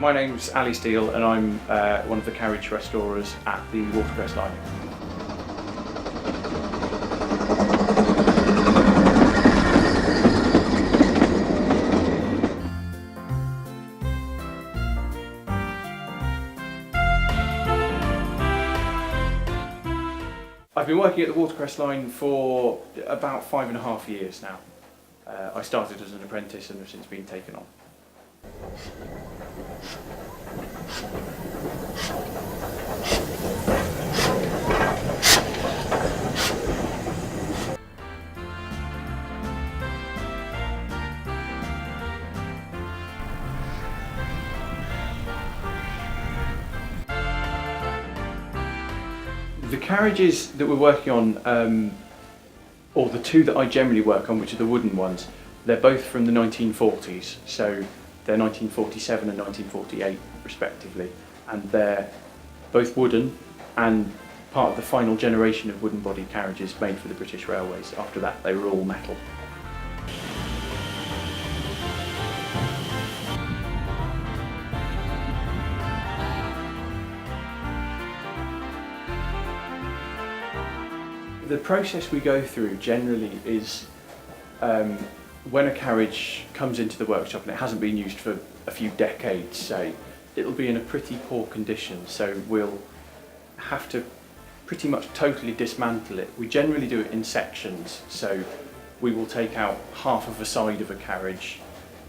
My name's Ali Steele and I'm one of the carriage restorers at the Watercress line. I've been working at the Watercress line for about 5.5 years now. I started as an apprentice and have since been taken on. The carriages that we're working on, or the two that I generally work on, which are the wooden ones, they're both from the 1940s, so they're 1947 and 1948 respectively, and they're both wooden and part of the final generation of wooden body carriages made for the British Railways. After that they were all metal. The process we go through generally is when a carriage comes into the workshop and it hasn't been used for a few decades, say, it'll be in a pretty poor condition, so we'll have to pretty much totally dismantle it. We generally do it in sections, so we will take out half of a side of a carriage,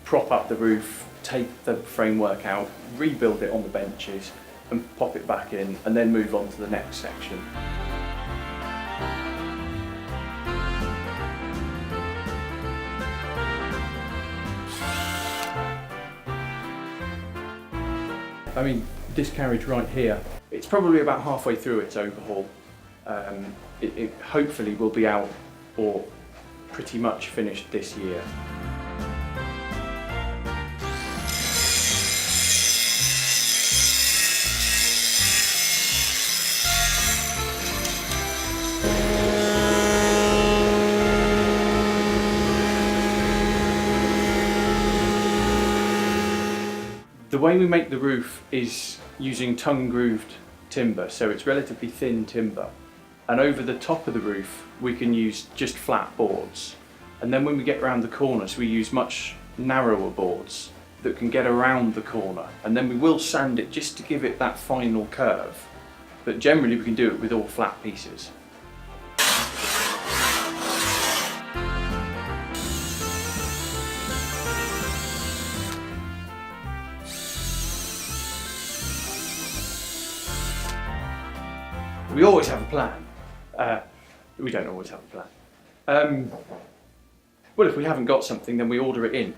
prop up the roof, take the framework out, rebuild it on the benches and pop it back in, and then move on to the next section. I mean, this carriage right here, it's probably about halfway through its overhaul. It hopefully will be out or pretty much finished this year. The way we make the roof is using tongue-grooved timber, so it's relatively thin timber. And over the top of the roof we can use just flat boards. And then when we get around the corners we use much narrower boards that can get around the corner. And then we will sand it just to give it that final curve. But generally we can do it with all flat pieces. We always have a plan. We don't always have a plan. Well, if we haven't got something, then we order it in.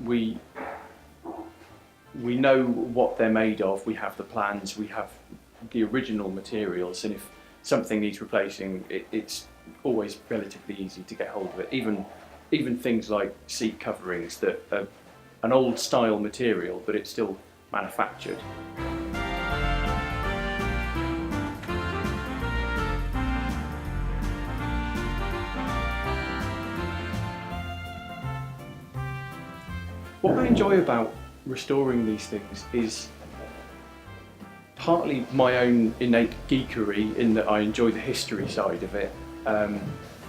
We know what they're made of, we have the plans, we have the original materials, and if something needs replacing, it's always relatively easy to get hold of it. Even things like seat coverings that are an old style material, but it's still manufactured. What I enjoy about restoring these things is partly my own innate geekery in that I enjoy the history side of it,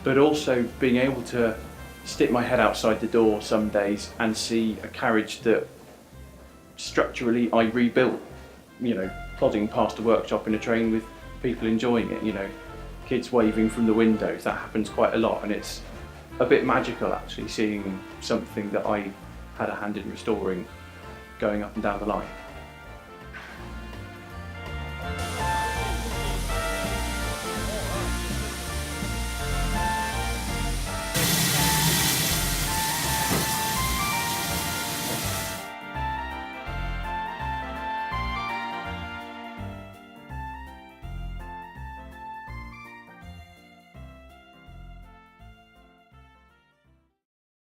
but also being able to stick my head outside the door some days and see a carriage that structurally I rebuilt, you know, plodding past a workshop in a train with people enjoying it, you know, kids waving from the windows. That happens quite a lot, and it's a bit magical actually seeing something that I had a hand in restoring going up and down the line.